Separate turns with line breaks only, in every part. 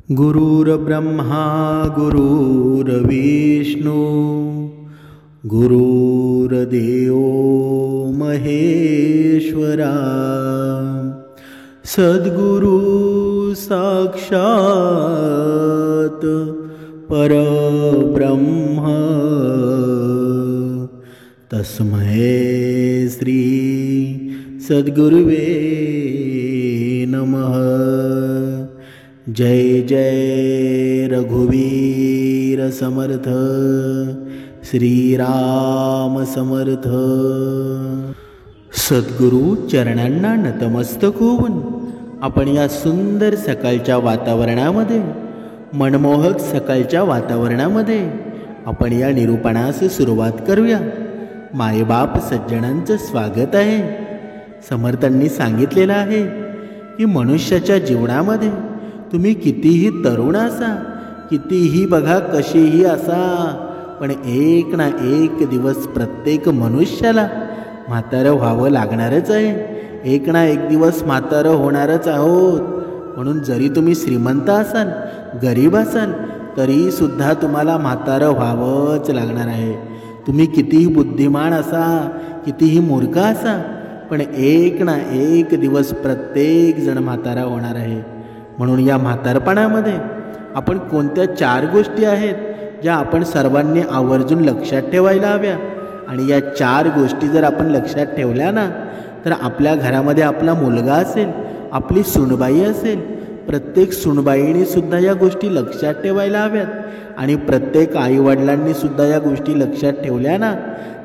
गुरुर्ब्रह्मा गुरुर्विष्णू गुरुर्देवो महेश्वरा सद्गुरु साक्षात परब्रह्म तस्मै श्री सद्गुरुवे नमः। जय जय रघुवीर समर्थ श्रीराम समर्थ। सद्गुरु चरणांना नतमस्तक होऊन आपण या सुंदर सकाळच्या वातावरणामध्ये, मनमोहक सकाळच्या वातावरणामध्ये आपण या निरूपणास सुरुवात करूया। मायबाप सज्जनांचं स्वागत आहे। समर्थांनी सांगितलेलं आहे की मनुष्याच्या जीवनामध्ये तुम्ही कितीही तरुण असा, कितीही बघा कशीही असा, पण एक ना एक दिवस प्रत्येक मनुष्याला म्हातारं व्हावं लागणारच आहे। एक ना एक दिवस म्हातारं होणारच आहोत। म्हणून जरी तुम्ही श्रीमंत असाल, गरीब असाल, तरी सुद्धा तुम्हाला म्हातारं व्हावंच लागणार आहे। तुम्ही कितीही बुद्धिमान असा, कितीही मूर्ख असा, पण एक ना एक दिवस प्रत्येक जण म्हातारा होणार आहे। म्हणून या म्हातारपणामध्ये आपण कोणत्या 4 गोष्टी आहेत ज्या आपण सर्वांनी आवर्जून लक्षात ठेवायला हव्या। आणि या 4 गोष्टी जर आपण लक्षात ठेवल्या ना, तर आपल्या घरामध्ये आपला मुलगा असेल, आपली सूनबाई असेल, प्रत्येक सूनबाईने सुद्धा या गोष्टी लक्षात ठेवायला हव्यात। आणि प्रत्येक आईवडिलांनी सुद्धा या गोष्टी लक्षात ठेवल्या ना,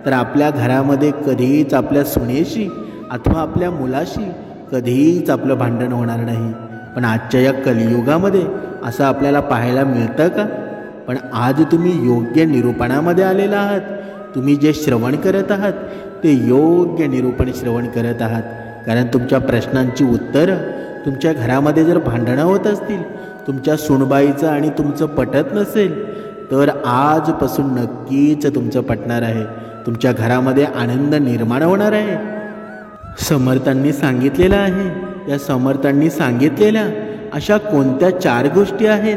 तर आपल्या घरामध्ये कधीच आपल्या सुनेशी अथवा आपल्या मुलाशी कधीच आपलं भांडण होणार नाही। पण आजच्या या कलियुगामध्ये असं आपल्याला पाहायला मिळतं का? पण आज तुम्ही योग्य निरूपणामध्ये आलेला आहात। तुम्ही जे श्रवण करत आहात ते योग्य निरूपण श्रवण करत आहात। कारण तुमच्या प्रश्नांची उत्तरं, तुमच्या घरामध्ये जर भांडणं होत असतील, तुमच्या सुनबाईचं आणि तुमचं पटत नसेल, तर आजपासून नक्कीच तुमचं पटणार आहे। तुमच्या घरामध्ये आनंद निर्माण होणार आहे। समर्थांनी सांगितलेलं आहे, या समर्थांनी सांगितलेल्या अशा कोणत्या 4 गोष्टी आहेत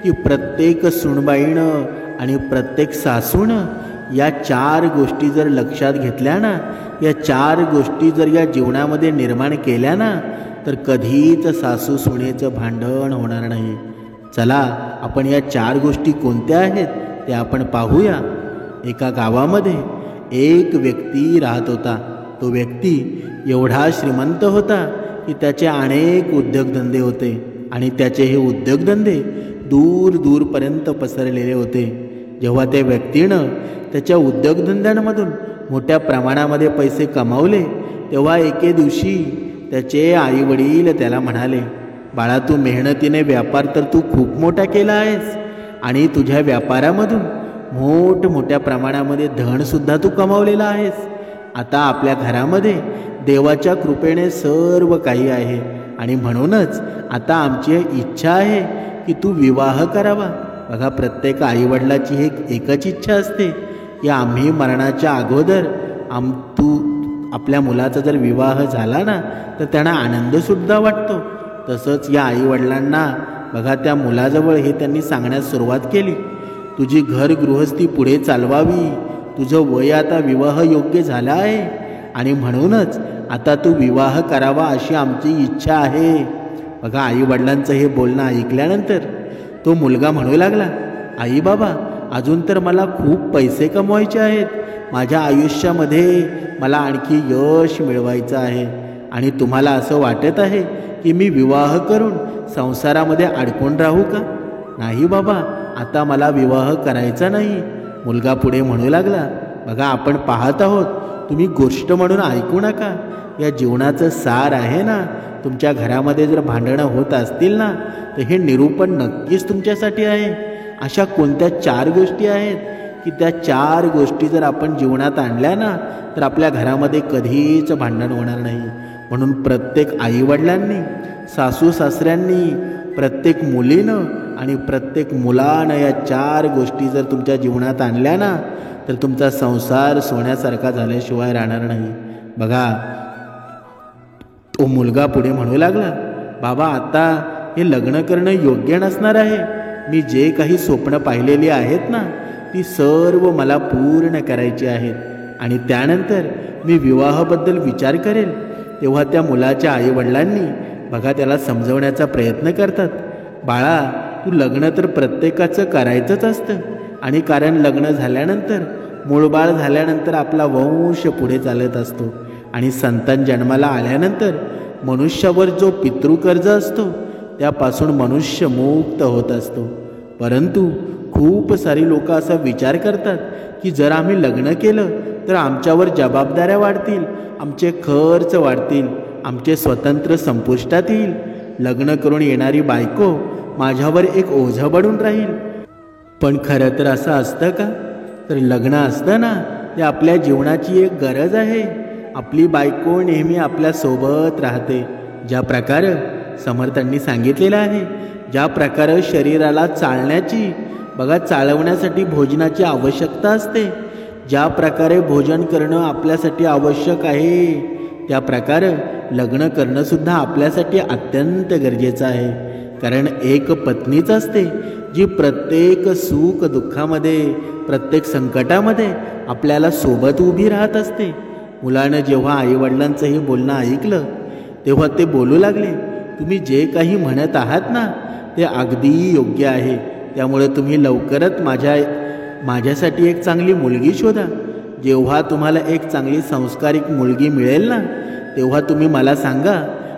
की प्रत्येक सुनबाईनं आणि प्रत्येक सासूनं या 4 गोष्टी जर लक्षात घेतल्या ना, या 4 गोष्टी जर या जीवनामध्ये निर्माण केल्या ना, तर कधीच सासू सुनेचं भांडण होणार नाही। चला आपण या 4 गोष्टी कोणत्या आहेत ते आपण पाहूया। एका गावामध्ये एक व्यक्ती राहत होता। तो व्यक्ती एवढा श्रीमंत होता की त्याचे अनेक उद्योगधंदे होते आणि त्याचे हे उद्योगधंदे दूर दूरपर्यंत पसरलेले होते। जेव्हा त्या व्यक्तीनं त्याच्या उद्योगधंद्यांमधून मोठ्या प्रमाणामध्ये पैसे कमावले, तेव्हा एके दिवशी त्याचे आईवडील त्याला म्हणाले, बाळा, तू मेहनतीने व्यापार तर तू खूप मोठा केला आहेस आणि तुझ्या व्यापारामधून मोठमोठ्या प्रमाणामध्ये धनसुद्धा तू कमावलेला आहेस। आता आपल्या घरामध्ये देवाच्या कृपेने सर्व काही आहे आणि म्हणूनच आता आमची इच्छा आहे की तू विवाह करावा। बघा, प्रत्येक आईवडिलाची एकच इच्छा असते की आम्ही मरणाच्या अगोदर आपल्या मुलाचा जर विवाह झाला ना, तर त्यांना आनंदसुद्धा वाटतो। तसंच या आईवडिलांना बघा त्या मुलाजवळ हे त्यांनी सांगण्यास सुरुवात केली, तुझी घर गृहस्थी पुढे चालवावी, तुझं वय आता विवाह योग्य झालं आहे आणि म्हणूनच आता तू विवाह करावा अशी आमची इच्छा आहे। बघा, आईवडिलांचं हे बोलणं ऐकल्यानंतर तो मुलगा म्हणू लागला, आई बाबा, अजून तर मला खूप पैसे कमवायचे आहेत, माझ्या आयुष्यामध्ये मला आणखी यश मिळवायचं आहे आणि तुम्हाला असं वाटत आहे की मी विवाह करून संसारामध्ये अडकून राहू का? नाही बाबा, आता मला विवाह करायचा नाही। मुलगा पुढे म्हणू लागला, बघा, आपण पाहत आहोत, तुम्ही गोष्ट म्हणून ऐकू नका, या जीवनाचं सार आहे ना। तुमच्या घरामध्ये जर भांडणं होत असतील ना, तर हे निरूपण नक्कीच तुमच्यासाठी आहे। अशा कोणत्या 4 गोष्टी आहेत की त्या 4 गोष्टी जर आपण जीवनात आणल्या ना, तर आपल्या घरामध्ये कधीच भांडण होणार नाही। म्हणून प्रत्येक आईवडिलांनी, सासू सासऱ्यांनी, प्रत्येक मुलीनं आणि प्रत्येक मुलानं या 4 गोष्टी जर तुमच्या जीवनात आणल्या ना, तर तुमचा संसार सोन्यासारखा झाल्याशिवाय राहणार नाही। बघा, तो मुलगा पुढे म्हणू लागला, बाबा, आता हे लग्न करणं योग्य नसणार आहे. मी जे काही स्वप्न पाहिलेली आहेत ना ती सर्व मला पूर्ण करायची आहेत आणि त्यानंतर मी विवाहाबद्दल विचार करेल. तेव्हा त्या मुलाच्या आईवडिलांनी बघा त्याला समजवण्याचा प्रयत्न करतात. बाळा, तू लग्न तर प्रत्येकाचं करायचंच असतं आणि कारण लग्न झाल्यानंतर मूळबाळ झाल्यानंतर आपला वंश पुढे चालत असतो आणि संतान जन्माला आल्यानंतर मनुष्यावर जो पितृकर्ज असतो त्यापासून मनुष्य मुक्त होत असतो. परंतु खूप सारी लोक असा विचार करतात की जर आम्ही लग्न केलं तर आमच्यावर जबाबदाऱ्या वाढतील, आमचे खर्च वाढतील, आमचे स्वतंत्र संपुष्टात येईल. लग्न करून येणारी बायको माझ्यावर एक ओझं बनून राहील. पण खरं तर असं असतं का? तर लग्न असतं ना ते आपल्या जीवनाची एक गरज आहे. आपली बायको नेहमी आपल्यासोबत राहते. ज्या प्रकारे समर्थांनी सांगितलेलं आहे, ज्या प्रकारे शरीराला चालण्याची बघा चालवण्यासाठी भोजनाची आवश्यकता असते, ज्या प्रकारे भोजन करणं आपल्यासाठी आवश्यक आहे त्या प्रकारे लग्न करणंसुद्धा आपल्यासाठी अत्यंत गरजेचं आहे. कारण एक पत्नीच असते जी प्रत्येक सुख दुःखामध्ये प्रत्येक संकटामध्ये आपल्याला सोबत उभी राहत असते. मुलानं जेव्हा आईवडिलांचं हे बोलणं ऐकलं तेव्हा ते बोलू लागले, तुम्ही जे काही म्हणत आहात ना ते अगदी योग्य आहे. त्यामुळे तुम्ही लवकरच माझ्यासाठी एक चांगली मुलगी शोधा. जेव्हा तुम्हाला एक चांगली संस्कारिक मुलगी मिळेल ना तेव्हा तुम्ही मला सांगा,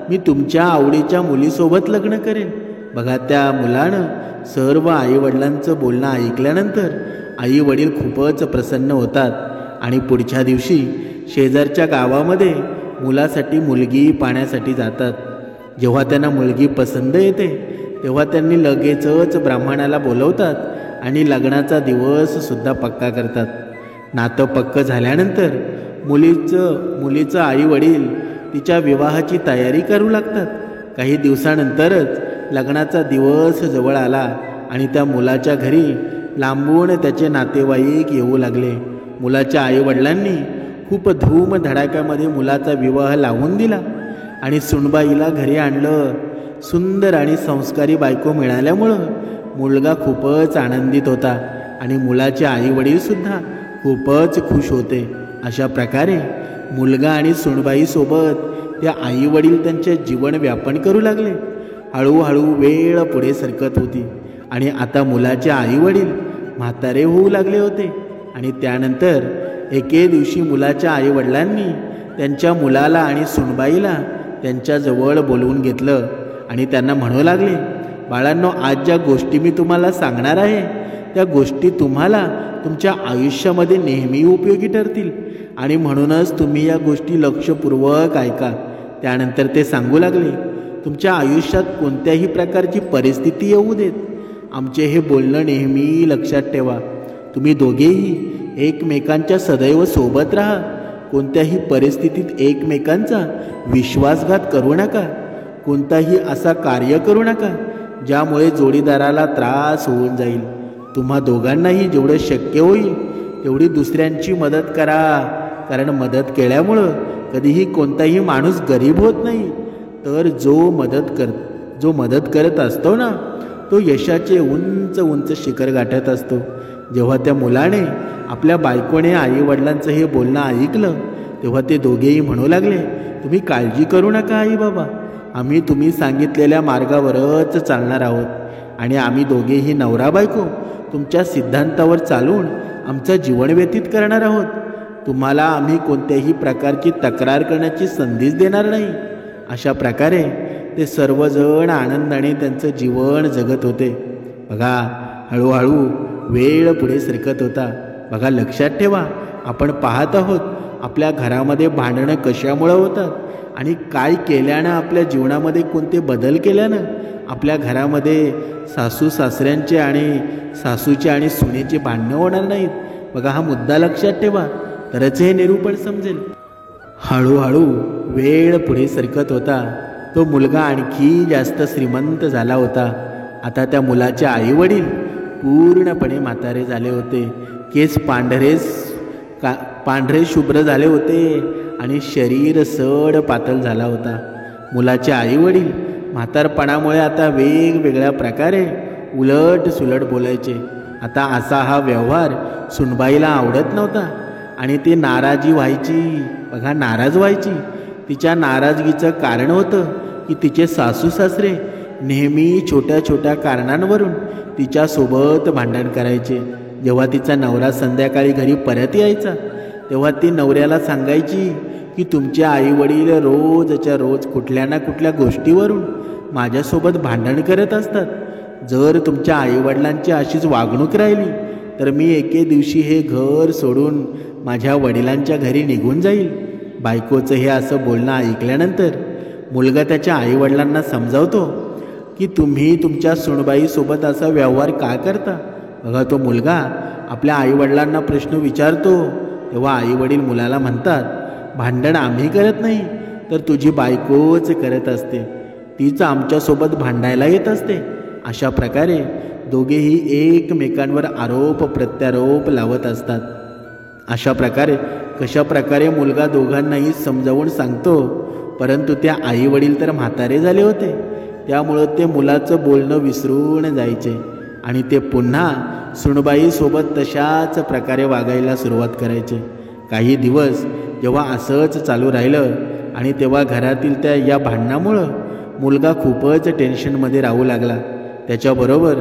मी तुमच्या आवडीच्या मुलीसोबत लग्न करेन. बघा त्या मुलानं सर्व आईवडिलांचं बोलणं ऐकल्यानंतर आईवडील खूपच प्रसन्न होतात आणि पुढच्या दिवशी शेजारच्या गावामध्ये मुलासाठी मुलगी पाहण्यासाठी जातात. जेव्हा त्यांना मुलगी पसंत येते तेव्हा त्यांनी लगेचच ब्राह्मणाला बोलवतात आणि लग्नाचा दिवससुद्धा पक्का करतात. नातं पक्क झाल्यानंतर मुलीचं आईवडील तिच्या विवाहाची तयारी करू लागतात. काही दिवसानंतरच लग्नाचा दिवस जवळ आला आणि त्या मुलाच्या घरी लांबून त्याचे नातेवाईक येऊ लागले. मुलाच्या आईवडिलांनी खूप धूमधडाक्यामध्ये मुलाचा विवाह लावून दिला आणि सुनबाईला घरी आणलं. सुंदर आणि संस्कारी बायको मिळाल्यामुळं मुलगा खूपच आनंदित होता आणि मुलाचे आईवडीलसुद्धा खूपच खुश होते. अशा प्रकारे मुलगा आणि सुनबाईसोबत त्या आईवडील त्यांचे जीवन व्यापन करू लागले. हळूहळू वेळ पुढे सरकत होती आणि आता मुलाचे आईवडील म्हातारे होऊ लागले होते आणि त्यानंतर एके दिवशी मुलाच्या आईवडिलांनी त्यांच्या मुलाला आणि सुनबाईला त्यांच्याजवळ बोलवून घेतलं आणि त्यांना म्हणू लागले, बाळांनो, आज ज्या गोष्टी मी तुम्हाला सांगणार आहे त्या गोष्टी तुम्हाला तुमच्या आयुष्यामध्ये नेहमी उपयोगी ठरतील आणि म्हणूनच तुम्ही या गोष्टी लक्षपूर्वक ऐका. त्यानंतर ते सांगू लागले, तुमच्या आयुष्यात कोणत्याही प्रकारची परिस्थिती येऊ देत, आमचे हे बोलणं नेहमी लक्षात ठेवा. तुम्ही दोघेही एकमेकांच्या सदैव सोबत राहा. कोणत्याही परिस्थितीत एकमेकांचा विश्वासघात करू नका. कोणताही असा कार्य करू नका ज्यामुळे जोडीदाराला त्रास होऊन जाईल. तुम्हा दोघांनाही जेवढं शक्य होईल तेवढी दुसऱ्यांची मदत करा. कारण मदत केल्यामुळं कधीही कोणताही माणूस गरीब होत नाही, तर जो मदत करत असतो ना तो यशाचे उंच उंच शिखर गाठत असतो. जेव्हा त्या मुलाने आपल्या बायकोने आईवडिलांचं हे बोलणं ऐकलं तेव्हा ते दोघेही म्हणू लागले, तुम्ही काळजी करू नका आई बाबा, आम्ही तुम्ही सांगितलेल्या मार्गावरच चालणार आहोत आणि आम्ही दोघेही नवरा बायको तुमच्या सिद्धांतावर चालून आमचं जीवन व्यतीत करणार आहोत. तुम्हाला आम्ही कोणत्याही प्रकारची तक्रार करण्याची संधीच देणार नाही. अशा प्रकारे ते सर्वजण आनंदाने त्यांचं जीवन जगत होते. बघा हळूहळू वेळ पुढे सरकत होता. बघा लक्षात ठेवा, आपण पाहत आहोत आपल्या घरामध्ये भांडणं कशामुळं होतात आणि काय केल्यानं आपल्या जीवनामध्ये कोणते बदल केल्यानं आपल्या घरामध्ये सासू सासऱ्यांचे आणि सासूचे आणि सुनेचे भांडणं होणार नाहीत. बघा हा मुद्दा लक्षात ठेवा, तरच हे निरूपण समजेल. हळूहळू वेळ पुढे सरकत होता. तो मुलगा आणखी जास्त श्रीमंत झाला होता. आता त्या मुलाचे आईवडील पूर्णपणे म्हातारे झाले होते. केस पांढरे शुभ्र झाले होते आणि शरीर सड पातळ झाला होता. मुलाचे आईवडील म्हातारपणामुळे आता वेगवेगळ्या प्रकारे उलट सुलट बोलायचे. आता असा हा व्यवहार सुनबाईला आवडत नव्हता आणि ती नाराजी व्हायची. बघा, नाराज व्हायची. तिच्या नाराजगीचं कारण होतं की तिचे सासू सासरे नेहमी छोट्या छोट्या कारणांवरून तिच्यासोबत भांडण करायचे. जेव्हा तिचा नवरा संध्याकाळी घरी परत यायचा तेव्हा ती नवऱ्याला सांगायची की तुमचे आईवडील रोजच्या रोज कुठल्या ना कुठल्या गोष्टीवरून माझ्यासोबत भांडण करत असतात. जर तुमच्या आईवडिलांची अशीच वागणूक राहिली तर मी एके दिवशी हे घर सोडून माझ्या वडिलांच्या घरी निघून जाईल. बायकोचं हे असं बोलणं ऐकल्यानंतर मुलगा त्याच्या आईवडिलांना समजावतो की तुम्ही तुमच्या सुनबाईसोबत असा व्यवहार का करता. बघा, तो मुलगा आपल्या आईवडिलांना प्रश्न विचारतो तेव्हा आईवडील मुलाला म्हणतात, भांडण आम्ही करत नाही तर तुझी बायकोच करत असते. तीच आमच्यासोबत भांडायला येत असते. अशा प्रकारे दोघेही एकमेकांवर आरोप प्रत्यारोप लावत असतात. अशा प्रकारे कशा प्रकारे मुलगा दोघांनाही समजावून सांगतो, परंतु त्या आईवडील तर म्हातारे झाले होते. त्यामुळं ते मुलाचं बोलणं विसरून जायचे आणि ते पुन्हा सुनबाईसोबत तशाच प्रकारे वागायला सुरुवात करायचे. काही दिवस जेव्हा असंच चालू राहिलं आणि तेव्हा घरातील त्या या भांडणामुळं मुलगा खूपच टेन्शनमध्ये राहू लागला. त्याच्याबरोबर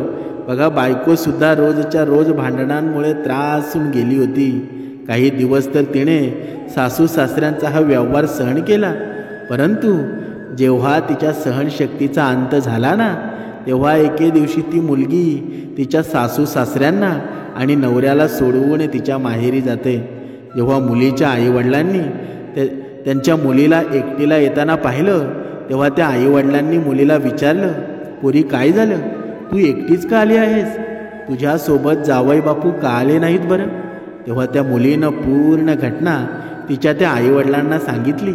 बघा, बायकोसुद्धा रोजच्या रोज भांडणांमुळे त्रासून गेली होती. काही दिवस तर तिने सासू सासऱ्यांचा हा व्यवहार सहन केला, परंतु जेव्हा तिच्या सहनशक्तीचा अंत झाला ना तेव्हा एके दिवशी ती मुलगी तिच्या सासू सासऱ्यांना आणि नवऱ्याला सोडवून तिच्या माहेरी जाते. जेव्हा मुलीच्या आईवडिलांनी त्यांच्या मुलीला एकटीला येताना पाहिलं तेव्हा त्या आईवडिलांनी मुलीला विचारलं, पोरी काय झालं, तू एकटीच का आली आहेस, तुझ्यासोबत जावई बापू का आले नाहीत बरं. तेव्हा त्या मुलीनं पूर्ण घटना तिच्या त्या आईवडिलांना सांगितली.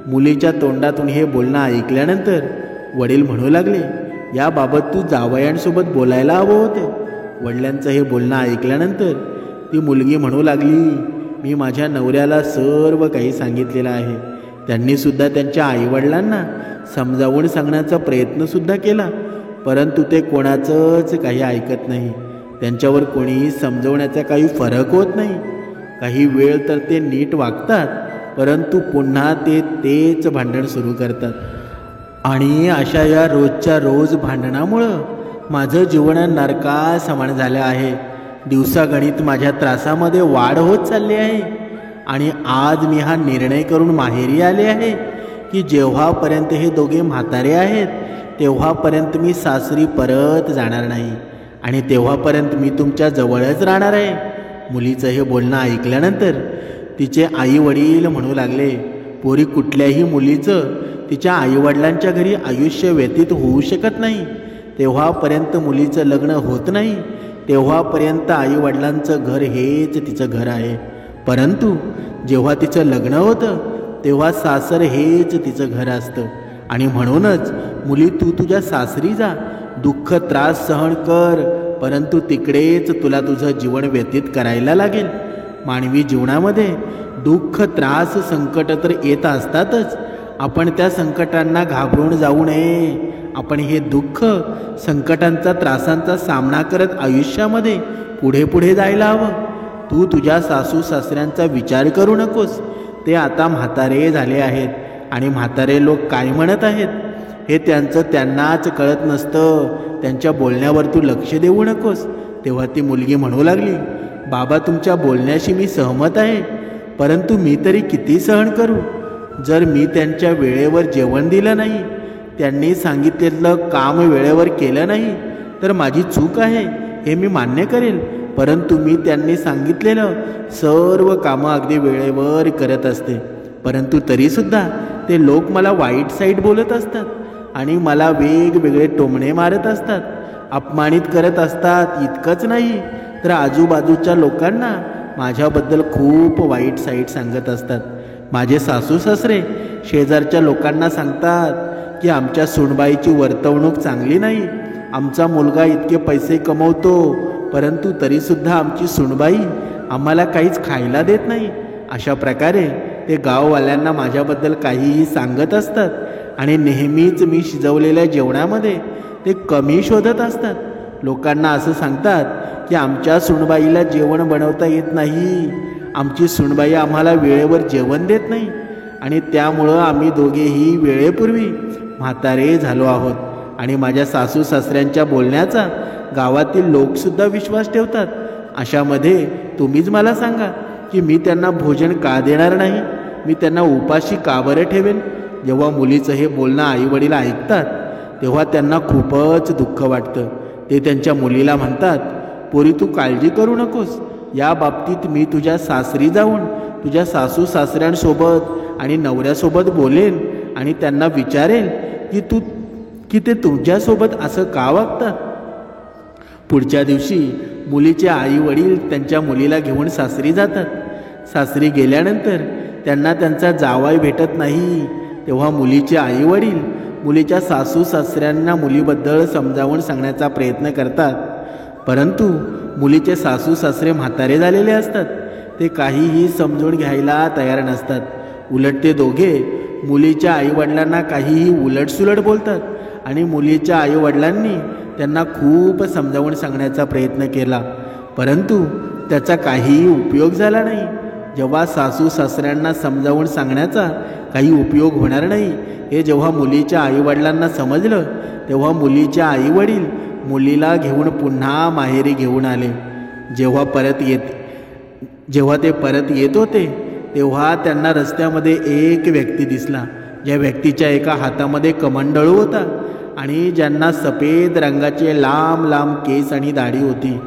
मुलीच्या तोंडातून हे बोलणं ऐकल्यानंतर वडील म्हणू लागले, याबाबत तू जावयांसोबत बोलायला हवं होतं. वडिलांचं हे बोलणं ऐकल्यानंतर ती मुलगी म्हणू लागली, मी माझ्या नवऱ्याला सर्व काही सांगितलेलं आहे. त्यांनीसुद्धा त्यांच्या आईवडिलांना समजावून सांगण्याचा प्रयत्नसुद्धा केला, परंतु ते कोणाचंच काही ऐकत नाही. त्यांच्यावर कोणीही समजवण्याचा काही फरक होत नाही. काही वेळ तर ते नीट वागतात, परंतु पुन्हा तेच भांडण सुरू करतात. आणि अशा या रोजच्या रोज भांडणामुळं माझं जीवन नरका समान झालं आहे. दिवसागणित माझ्या त्रासामध्ये वाढ होत चालली आहे आणि आज मी हा निर्णय करून माहेरी आले आहे की जेव्हापर्यंत हे दोघे म्हातारे आहेत तेव्हापर्यंत मी सासरी परत जाणार नाही आणि तेव्हापर्यंत मी तुमच्या जवळच राहणार आहे. मुलीचं हे बोलणं ऐकल्यानंतर तिचे आई वडील म्हणू लागले, पोरी, कुठल्याही मुलीचं तिच्या आईवडिलांच्या घरी आयुष्य व्यतीत होऊ शकत नाही. तेव्हापर्यंत मुलीचं लग्न होत नाही, तेव्हापर्यंत आईवडिलांचं घर हेच तिचं घर आहे. परंतु जेव्हा तिचं लग्न होतं तेव्हा सासर हेच तिचं घर असतं. आणि म्हणूनच मुली, तू तुझ्या सासरी जा, दुःख त्रास सहन कर, परंतु तिकडेच तुला तुझं जीवन व्यतीत करायला लागेल. मानवी जीवनामध्ये दुःख त्रास संकट तर येत असतातच. आपण त्या संकटांना घाबरून जाऊ नये. आपण हे दुःख संकटांचा त्रासांचा सामना करत आयुष्यामध्ये पुढे पुढे जायला हवं. तू तुझ्या सासू सासऱ्यांचा विचार करू नकोस. ते आता म्हातारे झाले आहेत आणि म्हातारे लोक काय म्हणत आहेत हे त्यांनाच कळत नसतं. त्यांच्या बोलण्यावर तू लक्ष देऊ नकोस. तेव्हा ती मुलगी म्हणू लागली, बाबा, तुमच्या बोलण्याशी मी सहमत आहे, परंतु मी तरी किती सहन करू. जर मी त्यांच्या वेळेवर जेवण दिलं नाही, त्यांनी सांगितलेलं काम वेळेवर केलं नाही तर माझी चूक आहे हे मी मान्य करेल. परंतु मी त्यांनी सांगितलेलं सर्व कामं अगदी वेळेवर करत असते, परंतु तरीसुद्धा ते लोक मला वाईट साईड बोलत असतात आणि मला वेगवेगळे टोमणे मारत असतात, अपमानित करत असतात. इतकंच नाही तर आजूबाजूच्या लोकांना माझ्याबद्दल खूप वाईट साईड सांगत असतात. माझे सासू सासरे शेजारच्या लोकांना सांगतात की आमच्या सुनबाईची वर्तवणूक चांगली नाही, आमचा मुलगा इतके पैसे कमवतो परंतु तरीसुद्धा आमची सुनबाई आम्हाला काहीच खायला देत नाही. अशा प्रकारे ते गाववाल्यांना माझ्याबद्दल काहीही सांगत असतात आणि नेहमीच मी शिजवलेल्या जेवणामध्ये ते कमी शोधत असतात. लोकांना असं सांगतात की आमच्या सुनबाईला जेवण बनवता येत नाही, आमची सुनबाई आम्हाला वेळेवर जेवण देत नाही आणि त्यामुळं आम्ही दोघेही वेळेपूर्वी म्हातारे झालो आहोत. आणि माझ्या सासू सासऱ्यांच्या बोलण्याचा गावातील लोकसुद्धा विश्वास ठेवतात. अशामध्ये तुम्हीच मला सांगा की मी त्यांना भोजन का देणार नाही, मी त्यांना उपाशी का बरं ठेवेन. जेव्हा मुलीचं हे बोलणं आईवडील ऐकतात तेव्हा त्यांना खूपच दुःख वाटतं. ते त्यांच्या मुलीला म्हणतात, पोरी तू काळजी करू नकोस, या बाबतीत मी तुझ्या सासरी जाऊन तुझ्या सासू सासऱ्यांसोबत आणि नवऱ्यासोबत बोलेन आणि त्यांना विचारेल की ते तुमच्यासोबत असं का वागतात. पुढच्या दिवशी मुलीचे आई वडील त्यांच्या मुलीला घेऊन सासरी जातात. सासरी गेल्यानंतर त्यांना त्यांचा जावई भेटत नाही. तेव्हा मुलीचे आई वडील मुलीच्या सासू सासऱ्यांना मुलीबद्दल समजावून सांगण्याचा प्रयत्न करतात, परंतु मुलीचे सासू सासरे म्हातारे झालेले असतात. ते काहीही समजून घ्यायला तयार नसतात. उलट ते दोघे मुलीच्या आईवडिलांना काहीही उलटसुलट बोलतात आणि मुलीच्या आईवडिलांनी त्यांना खूप समजावून सांगण्याचा प्रयत्न केला, परंतु त्याचा काहीही उपयोग झाला नाही. जेव्हा सासू सासऱ्यांना समजावून सांगण्याचा काही उपयोग होणार नाही हे जेव्हा मुलीच्या आईवडिलांना समजलं, तेव्हा मुलीच्या आईवडील मुलीला घेऊन पुन्हा माहेरी घेऊन आले. जेव्हा ते परत येत होते तेव्हा त्यांना रस्त्यामध्ये एक व्यक्ती दिसला, ज्या व्यक्तीच्या एका हातामध्ये कमंडळू होता आणि ज्यांना सफेद रंगाचे लांब लांब केस आणि दाढी होती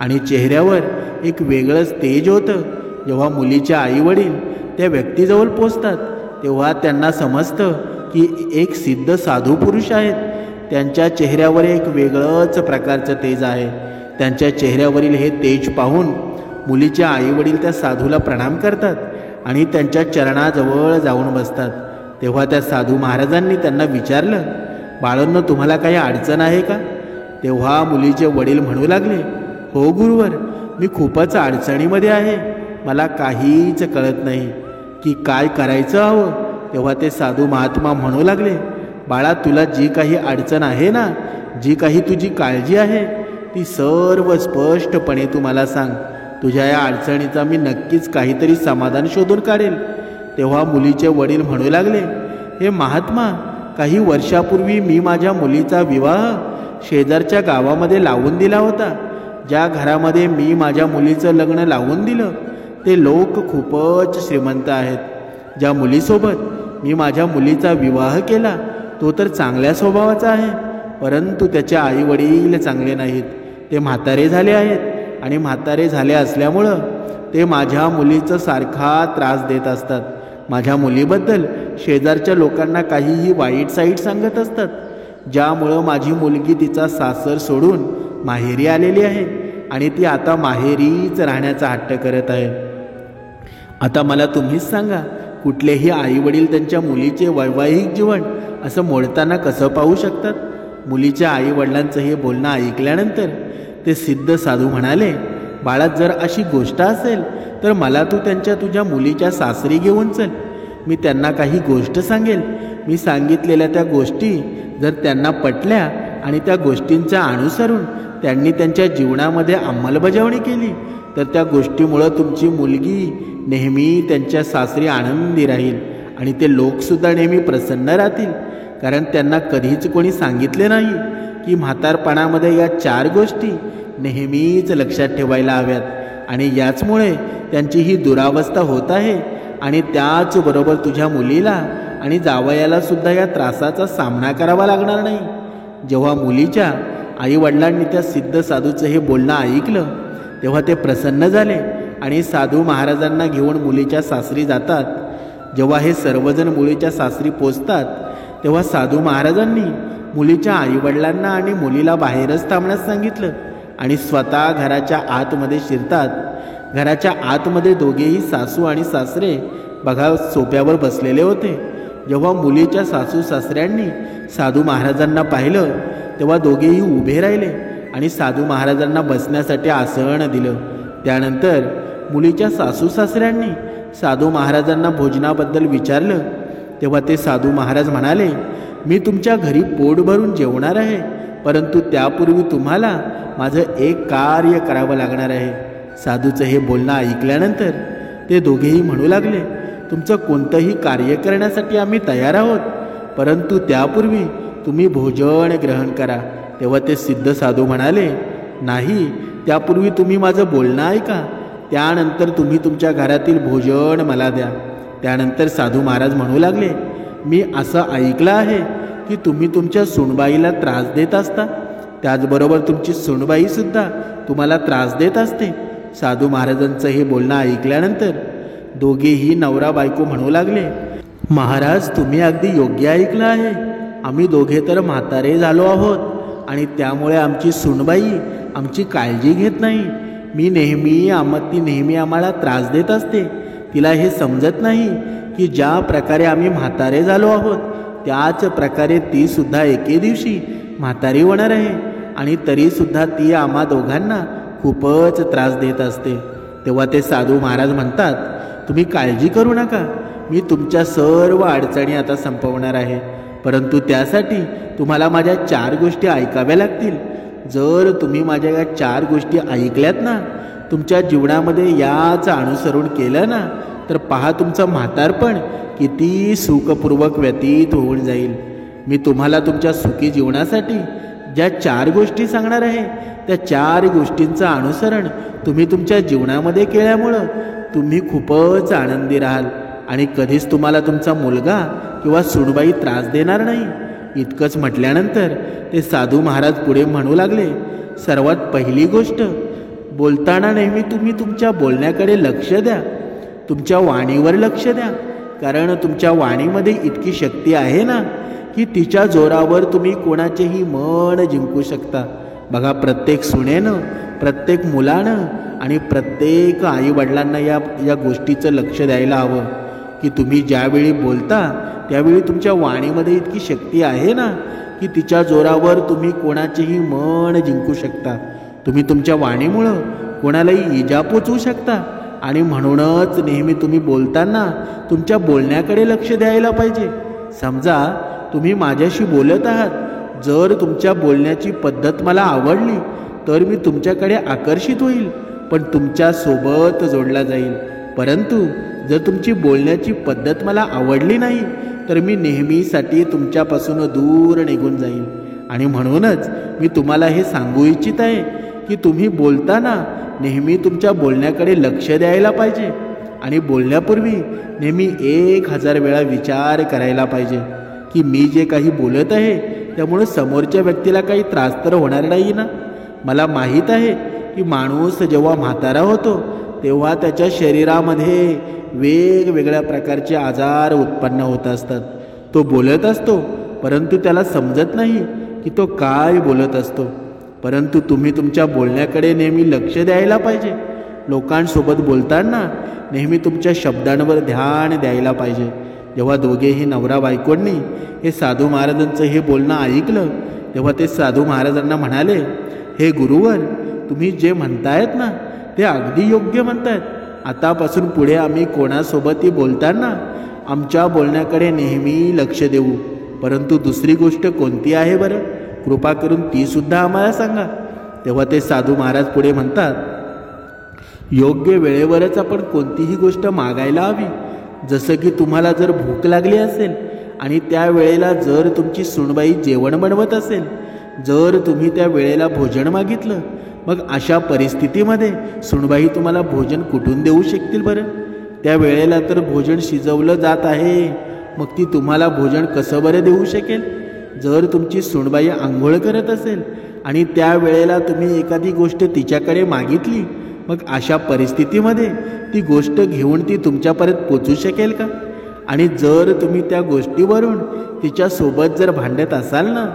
आणि चेहऱ्यावर एक वेगळंच तेज होतं. जेव्हा मुलीच्या आईवडील त्या व्यक्तीजवळ पोचतात तेव्हा त्यांना समजतं की एक सिद्ध साधू पुरुष आहेत. त्यांच्या चेहऱ्यावर एक वेगळंच प्रकारचं तेज आहे. त्यांच्या चेहऱ्यावरील हे तेज पाहून मुलीच्या आईवडील त्या साधूला प्रणाम करतात आणि त्यांच्या चरणाजवळ जाऊन बसतात. तेव्हा त्या साधू महाराजांनी त्यांना विचारलं, बाळांनो तुम्हाला काही अडचण आहे का. तेव्हा मुलीचे वडील म्हणू लागले, हो गुरुवर, मी खूपच अडचणीमध्ये आहे, मला काहीच कळत नाही की काय करायचं हवं. तेव्हा ते साधू महात्मा म्हणू लागले, बाळा तुला जी काही अडचण आहे ना, जी काही तुझी काळजी आहे ती सर्व स्पष्टपणे तू मला सांग. तुझ्या या अडचणीचा मी नक्कीच काहीतरी समाधान शोधून काढेल. तेव्हा मुलीचे वडील म्हणू लागले, हे महात्मा, काही वर्षापूर्वी मी माझ्या मुलीचा विवाह शेजारच्या गावामध्ये लावून दिला होता. ज्या घरामध्ये मी माझ्या मुलीचं लग्न लावून दिलं ते लोक खूपच श्रीमंत आहेत. ज्या मुलीसोबत मी माझ्या मुलीचा विवाह केला तो तर चांगल्या स्वभावाचा आहे, परंतु त्याचे आईवडील चांगले नाहीत. ते म्हातारे झाले आहेत आणि म्हातारे झाले असल्यामुळं ते माझ्या मुलीचं सारखा त्रास देत असतात. माझ्या मुलीबद्दल शेजारच्या लोकांना काहीही वाईट साईट सांगत असतात, ज्यामुळं माझी मुलगी तिचा सासर सोडून माहेरी आलेली आहे आणि ती आता माहेरीच राहण्याचा हट्ट करत आहे. आता मला तुम्हीच सांगा, कुठलेही आईवडील त्यांच्या मुलीचे वैवाहिक जीवन असं मोडताना कसं पाहू शकतात. मुलीच्या आईवडिलांचं हे बोलणं ऐकल्यानंतर ते सिद्ध साधू म्हणाले, बाळा जर अशी गोष्ट असेल तर मला तू तुझ्या मुलीच्या सासरी घेऊन चल. मी त्यांना काही गोष्ट सांगेल. मी सांगितलेल्या त्या गोष्टी जर त्यांना पटल्या आणि त्या गोष्टींचा अनुसरून त्यांनी त्यांच्या जीवनामध्ये अंमलबजावणी केली तर त्या गोष्टीमुळं तुमची मुलगी नेहमी त्यांच्या सासरी आनंदी राहील आणि ते लोकसुद्धा नेहमी प्रसन्न राहतील. कारण त्यांना कधीच कोणी सांगितले नाही की म्हातारपणामध्ये या 4 गोष्टी नेहमीच लक्षात ठेवायला हव्यात आणि याचमुळे त्यांची ही दुरावस्था होत आहे. आणि त्याचबरोबर तुझ्या मुलीला आणि जावयाला सुद्धा या त्रासाचा सामना करावा लागणार नाही. जेव्हा मुलीच्या आईवडिलांनी त्या सिद्ध साधूचं हे बोलणं ऐकलं तेव्हा ते प्रसन्न झाले आणि साधू महाराजांना घेऊन मुलीच्या सासरी जातात. जेव्हा हे सर्वजण मुलीच्या सासरी पोचतात तेव्हा साधू महाराजांनी मुलीच्या आईवडिलांना आणि मुलीला बाहेरच थांबण्यास सांगितलं आणि स्वतः घराच्या आतमध्ये शिरतात. घराच्या आतमध्ये दोघेही सासू आणि सासरे बघा सोप्यावर बसलेले होते. जेव्हा मुलीच्या सासू सासऱ्यांनी साधू महाराजांना पाहिलं तेव्हा दोघेही उभे राहिले आणि साधू महाराजांना बसण्यासाठी आसन दिलं. त्यानंतर मुलीच्या सासू सासऱ्यांनी साधू महाराजांना भोजनाबद्दल विचारलं तेव्हा ते साधू महाराज म्हणाले, मी तुमच्या घरी पोट भरून जेवणार आहे, परंतु त्यापूर्वी तुम्हाला माझं एक कार्य करावं लागणार आहे. साधूचं हे बोलणं ऐकल्यानंतर ते दोघेही म्हणू लागले, तुमचं कोणतंही कार्य करण्यासाठी आम्ही तयार आहोत, परंतु त्यापूर्वी तुम्ही भोजन ग्रहण करा. तेव्हा ते सिद्ध साधू म्हणाले, नाही, त्यापूर्वी तुम्ही माझं बोलणं ऐका, त्यानंतर तुम्ही तुमच्या घरातील भोजन मला द्या. त्यानंतर साधू महाराज म्हणू लागले, मी असं ऐकलं आहे की तुम्ही तुमच्या सुनबाईला त्रास देत असता, त्याचबरोबर तुमची सुनबाईसुद्धा तुम्हाला त्रास देत असते. साधू महाराजांचं हे बोलणं ऐकल्यानंतर दोघेही नवरा बायको म्हणू लागले, महाराज तुम्ही अगदी योग्य ऐकलं आहे. आम्ही दोघे तर म्हातारे झालो आहोत आणि त्यामुळे आमची सुनबाई आमची काळजी घेत नाही. ती नेहमी आम्हाला त्रास देत असते. तिला हे समजत नाही की ज्या प्रकारे आम्ही म्हातारे झालो आहोत त्याच प्रकारे ती सुद्धा एके दिवशी म्हातारी होणार आहे आणि तरीसुद्धा ती आम्हा दोघांना खूपच त्रास देत असते. तेव्हा ते साधू महाराज म्हणतात, तुम्ही काळजी करू नका, मी तुमच्या सर्व अडचणी आता संपवणार आहे, परंतु त्यासाठी तुम्हाला माझ्या 4 गोष्टी ऐकाव्या लागतील. जर तुम्ही माझ्या या 4 गोष्टी ऐकल्यात ना, तुमच्या जीवनामध्ये याचं अनुसरण केलं ना, तर पहा तुमचं म्हातारपण किती सुखपूर्वक व्यतीत होऊन जाईल. मी तुम्हाला तुमच्या सुखी जीवनासाठी ज्या 4 गोष्टी सांगणार आहे, त्या 4 गोष्टींचं अनुसरण तुम्ही तुमच्या जीवनामध्ये केल्यामुळं तुम्ही खूपच आनंदी राहाल आणि कधीच तुम्हाला तुमचा मुलगा किंवा सुनबाई त्रास देणार नाही. इतकंच म्हटल्यानंतर ते साधू महाराज पुढे म्हणू लागले, सर्वात पहिली गोष्ट, बोलताना नेहमी तुम्ही तुमच्या बोलण्याकडे लक्ष द्या, तुमच्या वाणीवर लक्ष द्या, कारण तुमच्या वाणीमध्ये इतकी शक्ती आहे ना की तिच्या जोरावर तुम्ही कोणाचेही मन जिंकू शकता. बघा, प्रत्येक सुनेनं, प्रत्येक मुलानं आणि प्रत्येक आईवडिलांना या गोष्टीचं लक्ष द्यायला हवं की तुम्ही ज्यावेळी बोलता त्यावेळी तुमच्या वाणीमध्ये इतकी शक्ती आहे ना की तिच्या जोरावर तुम्ही कोणाचेही मन जिंकू शकता. तुम्ही तुमच्या वाणीमुळं कोणालाही इजा पोचवू शकता आणि म्हणूनच नेहमी तुम्ही बोलताना तुमच्या बोलण्याकडे लक्ष द्यायला पाहिजे. समजा तुम्ही माझ्याशी बोलत आहात, जर तुमच्या बोलण्याची पद्धत मला आवडली तर मी तुमच्याकडे आकर्षित होईल, पण तुमच्यासोबत जोडला जाईल. परंतु जर तुमची बोलण्याची पद्धत मला आवडली नाही तर मी नेहमीसाठी तुमच्यापासून दूर निघून जाईल. आणि म्हणूनच मी तुम्हाला हे सांगू इच्छित आहे की तुम्ही बोलताना नेहमी तुमच्या बोलण्याकडे लक्ष द्यायला पाहिजे आणि बोलण्यापूर्वी नेहमी 1000 वेळा विचार करायला पाहिजे की मी जे काही बोलत आहे त्यामुळे समोरच्या व्यक्तीला काही त्रास तर होणार नाही ना. मला माहीत आहे की माणूस जेव्हा म्हातारा होतो तेव्हा त्याच्या शरीरामध्ये वेगवेगळ्या प्रकारचे आजार उत्पन्न होत असतात. तो बोलत असतो परंतु त्याला समजत नाही की तो काय बोलत असतो. परंतु तुम्ही तुमच्या बोलण्याकडे नेहमी लक्ष द्यायला पाहिजे. लोकांसोबत बोलताना नेहमी तुमच्या शब्दांवर ध्यान द्यायला पाहिजे. जेव्हा दोघेही नवरा बायकोंनी हे साधू महाराजांचं हे बोलणं ऐकलं तेव्हा ते साधू महाराजांना म्हणाले, हे गुरुवर, तुम्ही जे म्हणतायत ना ते अगदी योग्य म्हणतायत. आतापासून पुढे आम्ही कोणासोबतही बोलताना आमच्या बोलण्याकडे नेहमी लक्ष देऊ. परंतु दुसरी गोष्ट कोणती आहे बरं? कृपा करून ती सुद्धा आम्हाला सांगा. तेव्हा ते साधू महाराज पुढे म्हणतात, योग्य वेळेवरच आपण कोणतीही गोष्ट मागायला हवी. जसं की तुम्हाला जर भूक लागली असेल आणि त्या वेळेला जर तुमची सुनबाई जेवण बनवत असेल, जर तुम्ही त्या वेळेला भोजन मागितलं, मग अशा परिस्थितीमध्ये सुनबाई तुम्हाला भोजन कुठून देऊ शकतील बरं? त्या वेळेला तर भोजन शिजवलं जात आहे, मग ती तुम्हाला भोजन कसं बरं देऊ शकेल? जर तुमची सुनबाई आंघोळ करत असेल आणि त्या वेळेला तुम्ही एखादी गोष्ट तिच्याकडे मागितली, मग अशा परिस्थितीमध्ये ती गोष्ट घेऊन ती तुमच्यापर्यंत पोचू शकेल का? आणि जर तुम्ही त्या गोष्टीवरून तिच्यासोबत जर भांडत असाल ना,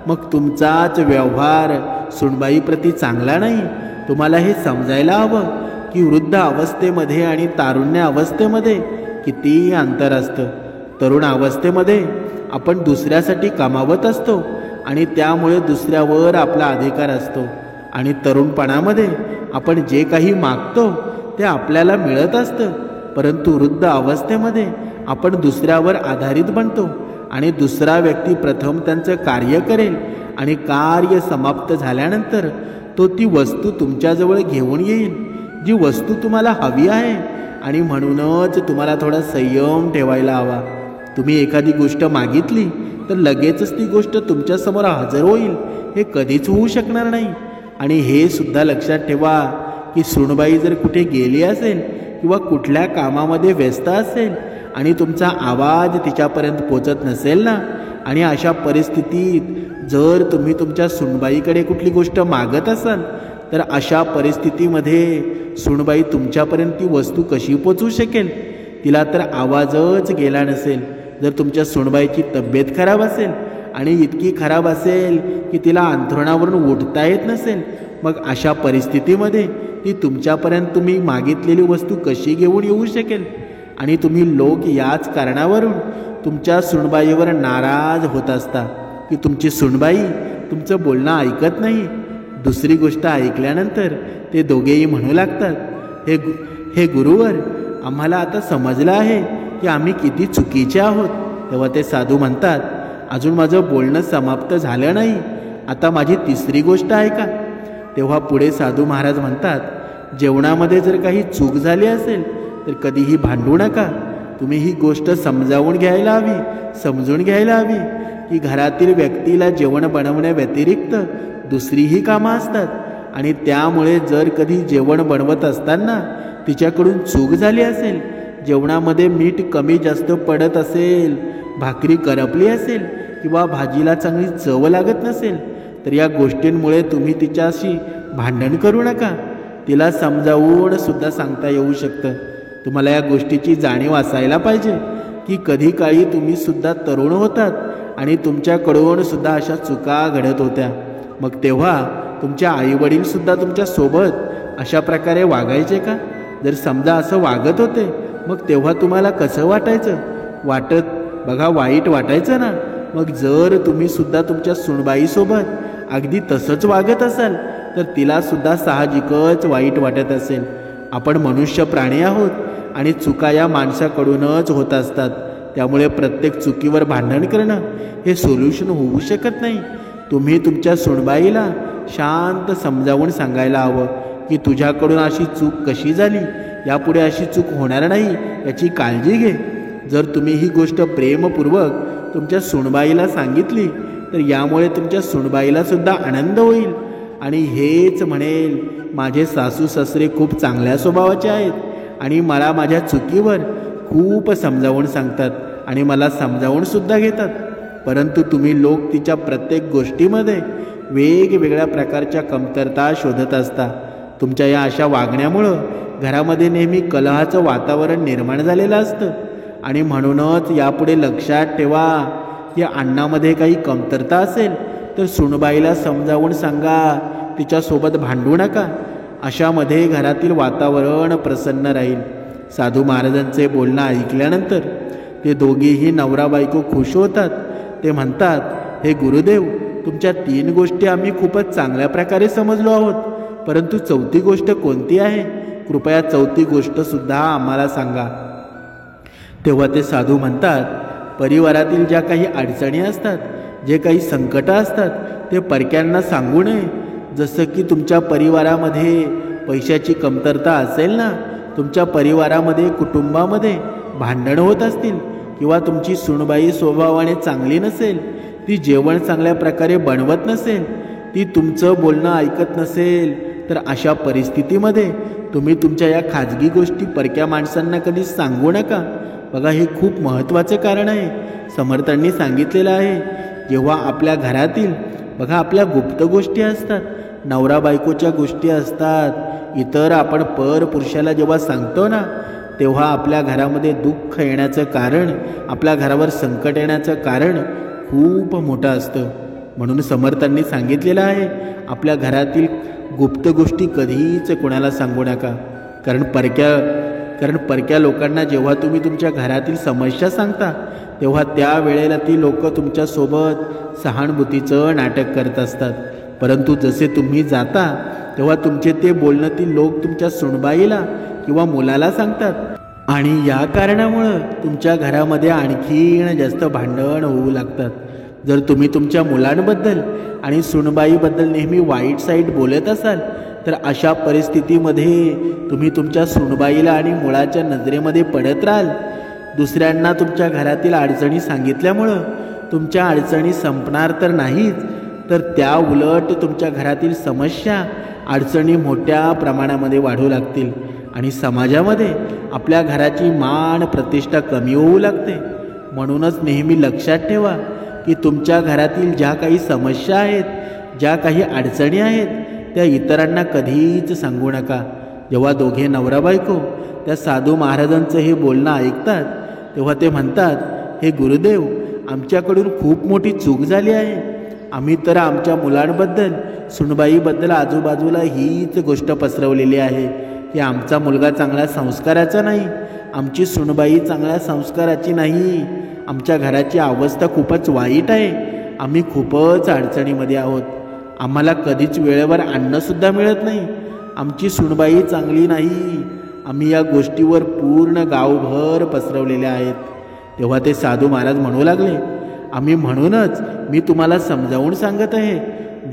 मग तुमचाच व्यवहार सुनबाईप्रती चांगला नाही. तुम्हाला हे समजायला हवं की वृद्ध अवस्थेमध्ये आणि तारुण्य अवस्थेमध्ये किती अंतर असतं. तरुण अवस्थेमध्ये आपण दुसऱ्यासाठी कमावत असतो आणि त्यामुळे दुसऱ्यावर आपला अधिकार असतो, आणि तरुणपणामध्ये आपण जे काही मागतो ते आपल्याला मिळत असतं. परंतु वृद्ध अवस्थेमध्ये आपण दुसऱ्यावर आधारित बनतो आणि दुसरा व्यक्ती प्रथम त्यांचं कार्य करेल आणि कार्य समाप्त झाल्यानंतर तो ती वस्तू तुमच्याजवळ घेऊन येईल, जी वस्तू तुम्हाला हवी आहे. आणि म्हणूनच तुम्हाला थोडा संयम ठेवायला हवा. तुम्ही एखादी गोष्ट मागितली तर लगेचच ती गोष्ट तुमच्यासमोर हजर होईल, हे कधीच होऊ शकणार नाही. आणि हे सुद्धा लक्षात ठेवा की सुनबाई जर कुठे गेली असेल किंवा कुठल्या कामामध्ये व्यस्त असेल आणि तुमचा आवाज तिच्यापर्यंत पोचत नसेल ना, आणि अशा परिस्थितीत जर तुम्ही तुमच्या सुनबाईकडे कुठली गोष्ट मागत असाल तर अशा परिस्थितीमध्ये सुनबाई तुमच्यापर्यंत ती वस्तू कशी पोचवू शकेल? तिला तर आवाजच गेला नसेल. जर तुमच्या सुनबाईची तब्येत खराब असेल आणि इतकी खराब असेल की तिला अंथरुणावरून उठता येत नसेल, मग अशा परिस्थितीमध्ये ती तुमच्यापर्यंत तुम्ही मागितलेली वस्तू कशी घेऊन येऊ शकेल? आणि तुम्ही लोक याच कारणावरून तुमच्या सुनबाईवर नाराज होत असता की तुमची सुनबाई तुमचं बोलणं ऐकत नाही. दुसरी गोष्ट ऐकल्यानंतर ते दोघेही म्हणू लागतात, हे गुरुवर, आम्हाला आता समजलं आहे की आम्ही किती चुकीचे आहोत. तेव्हा ते साधू म्हणतात, अजून माझं बोलणं समाप्त झालं नाही, आता माझी तिसरी गोष्ट आहे का? तेव्हा पुढे साधू महाराज म्हणतात, जेवणामध्ये जर काही चूक झाली असेल तर कधीही भांडू नका. तुम्ही ही गोष्ट समजून घ्यायला हवी की घरातील व्यक्तीला जेवण बनवण्याव्यतिरिक्त दुसरीही कामं असतात. आणि त्यामुळे जर कधी जेवण बनवत असताना तिच्याकडून चूक झाली असेल, जेवणामध्ये मीठ कमी जास्त पडत असेल, भाकरी करपली असेल किंवा भाजीला चांगली चव लागत नसेल, तर या गोष्टींमुळे तुम्ही तिच्याशी भांडण करू नका. तिला समजावून सुद्धा सांगता येऊ शकतं. तुम्हाला या गोष्टीची जाणीव असायला पाहिजे की कधी काळी तुम्ही सुद्धा तरुण होतात आणि तुमच्याकडून सुद्धा अशा चुका घडत होत्या. मग तेव्हा तुमच्या आईवडील सुद्धा तुमच्यासोबत अशा प्रकारे वागायचे का? जर समजा असं वागत होते, मग तेव्हा तुम्हाला कसं वाटायचं? बघा, वाईट वाटायचं ना. मग जर तुम्ही सुद्धा तुमच्या सुनबाईसोबत अगदी तसंच वागत असाल तर तिला सुद्धा साहजिकच वाईट वाटत असेल. आपण मनुष्य प्राणी आहोत आणि चुका या माणसाकडूनच होत असतात. त्यामुळे प्रत्येक चुकीवर भांडण करणं हे सोल्युशन होऊ शकत नाही. तुम्ही तुमच्या सुनबाईला शांत समजावून सांगायला हवं की तुझ्याकडून अशी चूक कशी झाली, यापुढे अशी चूक होणार नाही याची काळजी घे. जर तुम्ही ही गोष्ट प्रेमपूर्वक तुमच्या सुनबाईला सांगितली तर यामुळे तुमच्या सुनबाईला सुद्धा आनंद होईल आणि हेच म्हणेल, माझे सासू सासरे खूप चांगल्या स्वभावाचे आहेत आणि मला माझ्या चुकीवर खूप समजावून सांगतात आणि मला समजावून सुद्धा घेतात. परंतु तुम्ही लोक तिच्या प्रत्येक गोष्टीमध्ये वेगवेगळ्या प्रकारच्या कमतरता शोधत असता. तुमच्या या अशा वागण्यामुळं घरामध्ये नेहमी कलहाचं वातावरण निर्माण झालेलं असतं. आणि म्हणूनच यापुढे लक्षात ठेवा की अन्नामध्ये काही कमतरता असेल तर सुनबाईला समजावून सांगा, तिच्यासोबत भांडू नका. अशामध्ये घरातील वातावरण प्रसन्न राहील. साधू महाराजांचे बोलणं ऐकल्यानंतर ते दोघेही नवरा बायको खुश होतात. ते म्हणतात, हे गुरुदेव, तुमच्या 3 गोष्टी आम्ही खूपच चांगल्या प्रकारे समजलो आहोत, परंतु 4थी गोष्ट कोणती आहे? कृपया 4थी गोष्ट सुद्धा आम्हाला सांगा. तेव्हा ते साधू म्हणतात, परिवारातील ज्या काही अडचणी असतात, जे काही संकट असतात, ते परक्यांना सांगू नये. जसं की तुमच्या परिवारामध्ये पैशाची कमतरता असेल ना, तुमच्या परिवारामध्ये कुटुंबामध्ये भांडणं होत असतील किंवा तुमची सुनबाई स्वभावाने चांगली नसेल, ती जेवण चांगल्या प्रकारे बनवत नसेल, ती तुमचं बोलणं ऐकत नसेल, तर अशा परिस्थितीमध्ये तुम्ही तुमच्या या खाजगी गोष्टी परक्या माणसांना कधी सांगू नका. बघा, हे खूप महत्त्वाचं कारण आहे. समर्थांनी सांगितलेलं आहे, जेव्हा आपल्या घरातील आपल्या गुप्त गोष्टी असतात, नवरा बायकोच्या गोष्टी असतात, इतर आपण पुरुषाला जेव्हा सांगतो ना, तेव्हा आपल्या घरामध्ये दुःख येण्याचं कारण, आपल्या घरावर संकट येण्याचं कारण खूप मोठं असतं. म्हणून समर्थांनी सांगितलेलं आहे, आपल्या घरातील गुप्त गोष्टी कधीच कोणाला सांगू नका. कारण परक्या लोकांना जेव्हा तुम्ही तुमच्या घरातील समस्या सांगता, तेव्हा त्यावेळेला ती लोक तुमच्यासोबत सहानुभूतीचं नाटक करत असतात. परंतु जसे तुम्ही जाता तेव्हा तुमचे ते बोलणं ती लोक तुमच्या सुनबाईला किंवा मुलाला सांगतात. आणि या कारणामुळं तुमच्या घरामध्ये आणखीन जास्त भांडण होऊ लागतात. जर तुम्ही तुमच्या मुलांबद्दल आणि सुनबाईबद्दल नेहमी वाईट साईड बोलत असाल तर अशा परिस्थितीमध्ये तुम्ही तुमच्या सुनबाईला आणि मुलाच्या नजरेमध्ये पडत राहाल. दुसऱ्यांना तुमच्या घरातील अडचणी सांगितल्यामुळं तुमच्या अडचणी संपणार तर नाहीच, तर त्या उलट तुमच्या घरातील समस्या अडचणी मोठ्या प्रमाणामध्ये वाढू लागतील आणि समाजामध्ये आपल्या घराची मान प्रतिष्ठा कमी होऊ लागते. म्हणूनच नेहमी लक्षात ठेवा की तुमच्या घरातील ज्या काही समस्या आहेत, ज्या काही अडचणी आहेत, त्या इतरांना कधीच सांगू नका. जेव्हा दोघे नवरा बायको त्या साधू महाराजांचं हे बोलणं ऐकतात तेव्हा ते म्हणतात, हे गुरुदेव, आमच्याकडून खूप मोठी चूक झाली आहे. आम्ही तर आमच्या मुलांबद्दल सुनबाईबद्दल आजूबाजूला हीच गोष्ट पसरवलेली आहे की आमचा मुलगा चांगल्या संस्काराचा नाही, आमची सुनबाई चांगल्या संस्काराची नाही, आमच्या घराची अवस्था खूपच वाईट आहे, आम्ही खूपच अडचणीमध्ये आहोत, आम्हाला कधीच वेळेवर अन्नसुद्धा मिळत नाही, आमची सुनबाई चांगली नाही. आम्ही या गोष्टीवर पूर्ण गावभर पसरवलेल्या आहेत. तेव्हा ते साधू महाराज म्हणू लागले, आम्ही म्हणूनच मी तुम्हाला समजावून सांगत आहे,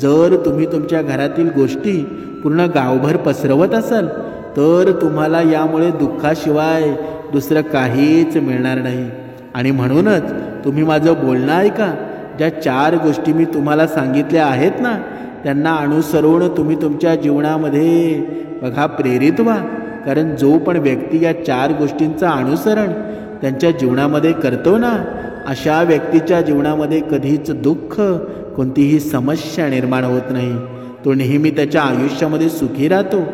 जर तुम्ही तुमच्या घरातील गोष्टी पूर्ण गावभर पसरवत असाल तर तुम्हाला यामुळे दुःखाशिवाय दुसरं काहीच मिळणार नाही. आणि म्हणूनच तुम्ही माझं बोलणं ऐका. ज्या 4 गोष्टी मी तुम्हाला सांगितल्या आहेत ना, त्यांना अनुसरून तुम्ही तुमच्या जीवनामध्ये बघा प्रेरित व्हा. कारण जो पण व्यक्ती या 4 गोष्टींचं अनुसरण त्यांच्या जीवनामध्ये करतो ना, अशा व्यक्तीच्या जीवनामध्ये कधीच दुःख, कोणतीही समस्या निर्माण होत नाही. तो नेहमी त्याच्या आयुष्यामध्ये सुखी राहतो.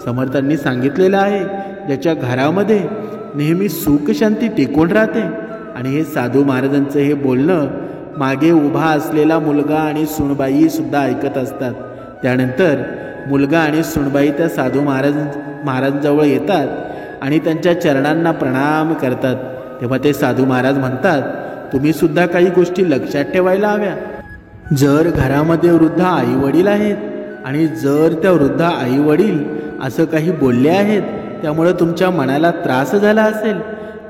समर्थांनी सांगितलेलं आहे, ज्याच्या घरामध्ये नेहमी सुख शांती टिकून राहते. आणि हे साधू महाराजांचं हे बोलणं मागे उभा असलेला मुलगा आणि सुनबाई सुद्धा ऐकत असतात. त्यानंतर मुलगा आणि सुनबाई त्या साधू महाराजांजवळ येतात आणि त्यांच्या चरणांना प्रणाम करतात. तेव्हा ते साधू महाराज म्हणतात, तुम्ही सुद्धा काही गोष्टी लक्षात ठेवायला हव्या. जर घरामध्ये वृद्ध आईवडील आहेत आणि जर त्या वृद्ध आईवडील असं काही बोलले आहेत त्यामुळे तुमच्या मनाला त्रास झाला असेल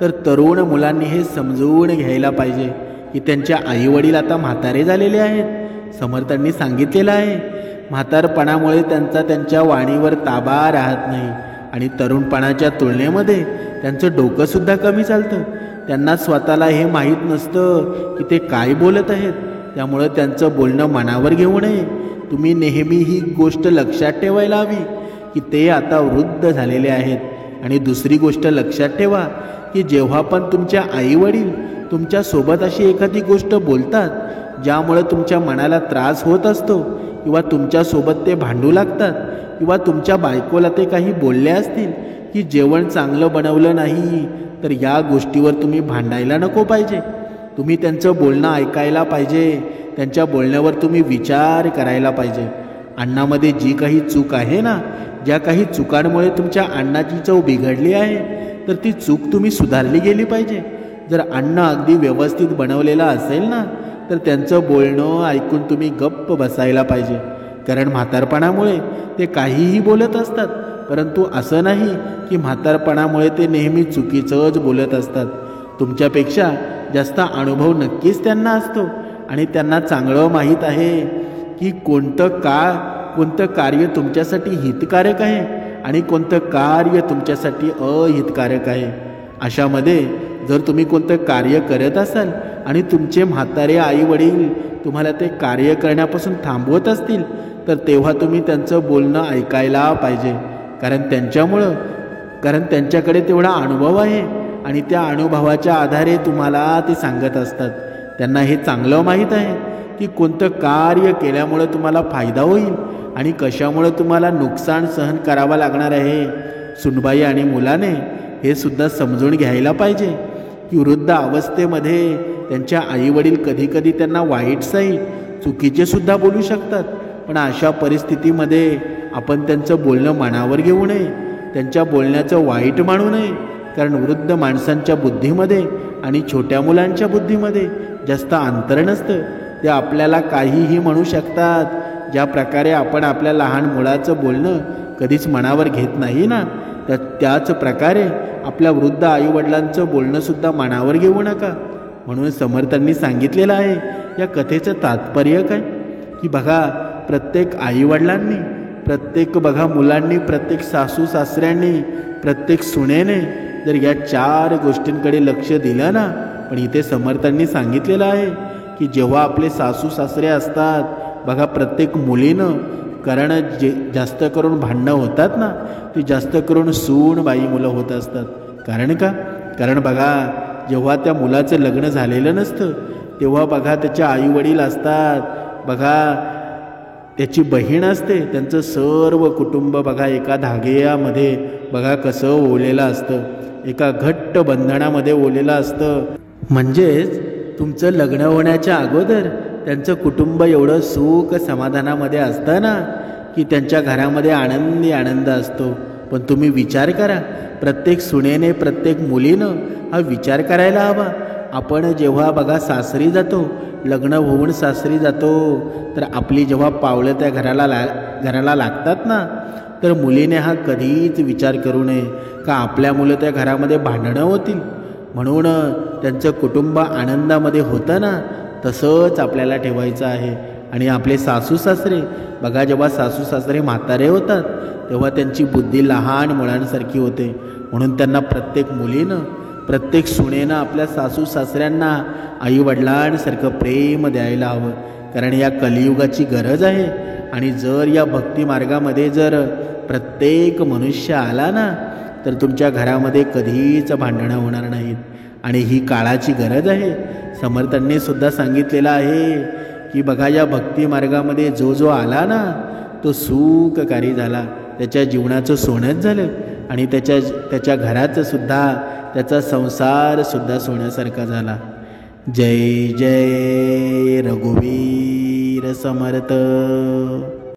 तर तरुण मुलांनी हे समजून घ्यायला पाहिजे की त्यांच्या आईवडील आता म्हातारे झालेले आहेत. समर्थांनी सांगितलेलं आहे, म्हातारपणामुळे त्यांच्या वाणीवर ताबा राहत नाही आणि तरुणपणाच्या तुलनेमध्ये त्यांचं डोकंसुद्धा कमी चालतं. त्यांना स्वतःला हे माहीत नसतं की ते काय बोलत आहेत, त्यामुळं त्यांचं बोलणं मनावर घेऊ नये. तुम्ही नेहमी ही गोष्ट लक्षात ठेवायला हवी की ते आता वृद्ध झालेले आहेत. आणि दुसरी गोष्ट लक्षात ठेवा की जेव्हा पण तुमच्या आईवडील तुमच्यासोबत अशी एखादी गोष्ट बोलतात ज्यामुळे तुमच्या मनाला त्रास होत असतो किंवा तुमच्यासोबत ते भांडू लागतात किंवा तुमच्या बायकोला ते काही बोलले असतील की जेवण चांगलं बनवलं नाही, तर या गोष्टीवर तुम्ही भांडायला नको पाहिजे. तुम्ही त्यांचं बोलणं ऐकायला पाहिजे. त्यांच्या बोलण्यावर तुम्ही विचार करायला पाहिजे. अन्नामध्ये जी काही चूक आहे ना, ज्या काही चुकांमुळे तुमच्या अन्नाची चव बिघडली आहे, तर ती चूक तुम्ही सुधारली गेली पाहिजे. जर अन्न अगदी व्यवस्थित बनवलेलं असेल ना, तर त्यांचं बोलणं ऐकून तुम्ही गप्प बसायला पाहिजे. कारण म्हातारपणामुळे ते काहीही बोलत असतात, परंतु असं नाही की म्हातारपणामुळे ते नेहमी चुकीचंच बोलत असतात. तुमच्यापेक्षा जास्त अनुभव नक्कीच त्यांना असतो आणि त्यांना चांगलं माहीत आहे की कोणतं कार्य तुमच्यासाठी हितकारक आहे आणि कोणतं कार्य तुमच्यासाठी अहितकारक आहे. अशामध्ये जर तुम्ही कोणतं कार्य करत असाल आणि तुमचे म्हातारे आई वडील तुम्हाला ते कार्य करण्यापासून थांबवत असतील, तर तेव्हा तुम्ही त्यांचं बोलणं ऐकायला पाहिजे. कारण त्यांच्याकडे तेवढा अनुभव आहे आणि त्या अनुभवाच्या आधारे तुम्हाला ते सांगत असतात. त्यांना हे चांगलं माहीत आहे की कोणतं कार्य केल्यामुळे तुम्हाला फायदा होईल आणि कशामुळे तुम्हाला नुकसान सहन करावं लागणार आहे. सुनबाई आणि मुलाने हे सुद्धा समजून घ्यायला पाहिजे की वृद्ध अवस्थेमध्ये त्यांच्या आईवडील कधीकधी त्यांना वाईट साईड चुकीचे सुद्धा बोलू शकतात. पण अशा परिस्थितीमध्ये आपण त्यांचं बोलणं मनावर घेऊ नये, त्यांच्या बोलण्याचं वाईट मानू नये. कारण वृद्ध माणसांच्या बुद्धीमध्ये आणि छोट्या मुलांच्या बुद्धीमध्ये जास्त अंतर नसतं. ते आपल्याला काहीही म्हणू शकतात. ज्या प्रकारे आपण आपल्या लहान मुलाचं बोलणं कधीच मनावर घेत नाही ना, तर त्याच प्रकारे आपल्या वृद्ध आईवडिलांचं बोलणंसुद्धा मनावर घेऊ नका. म्हणून समर्थांनी सांगितलेलं आहे या कथेचं तात्पर्य काय, की बघा प्रत्येक आईवडिलांनी, प्रत्येक बघा मुलांनी, प्रत्येक सासू सासऱ्यांनी, प्रत्येक सुनेने जर या 4 गोष्टींकडे लक्ष दिलं ना. पण इथे समर्थांनी सांगितलेलं आहे की जेव्हा आपले सासू सासरे असतात बघा, प्रत्येक मुलीनं, कारण जास्त करून भांडणं होतात ना, ती जास्त करून सून बाई मुलं होत असतात. कारण का, कारण बघा जेव्हा त्या मुलाचं लग्न झालेलं नसतं तेव्हा बघा त्याच्या आईवडील असतात, बघा त्याची बहीण असते, त्यांचं सर्व कुटुंब बघा एका धाग्यामध्ये बघा कसं ओलेलं असतं, एका घट्ट बंधनामध्ये ओलेलं असतं. म्हणजेच तुमचं लग्न होण्याच्या अगोदर त्यांचं कुटुंब एवढं सुख समाधानामध्ये असतं ना, की त्यांच्या घरामध्ये आनंदी आनंद असतो. पण तुम्ही विचार करा, प्रत्येक सुनेने, प्रत्येक मुलीनं हा विचार करायला हवा. आपण जेव्हा बघा सासरी जातो, लग्न होऊन सासरी जातो, तर आपली जेव्हा पावलं त्या घराला लागतात ना, तर मुलीने हा कधीच विचार करू नये का आपल्या मुलं त्या घरामध्ये भांडणं होतील. म्हणून त्यांचं कुटुंब आनंदामध्ये होतं ना, तसंच आपल्याला ठेवायचं आहे. आणि आपले सासू सासरे बघा, जेव्हा सासू सासरे म्हातारे होतात तेव्हा त्यांची बुद्धी लहान मुलांसारखी होते. म्हणून त्यांना प्रत्येक मुलीनं, प्रत्येक सुनेनं आपल्या सासू सासऱ्यांना आईवडिलांसारखं प्रेम द्यायला हवं. कारण या कलियुगाची गरज आहे. आणि जर या भक्ती मार्गामध्ये जर प्रत्येक मनुष्य आला ना, तर तुमच्या घरामध्ये कधीच भांडणं होणार नाहीत. आणि ही काळाची गरज आहे. समर्थांनी सुद्धा सांगितलेलं आहे की बघा या भक्ती मार्गामध्ये जो जो आला ना, तो सुखकारी झाला, त्याच्या जीवनाचं सोनंच झालं. आणि त्याच्या घराचं सुद्धा, त्याचा संसार सुद्धा सोन्यासारखा झाला. जय जय रघुवीर समर्थ.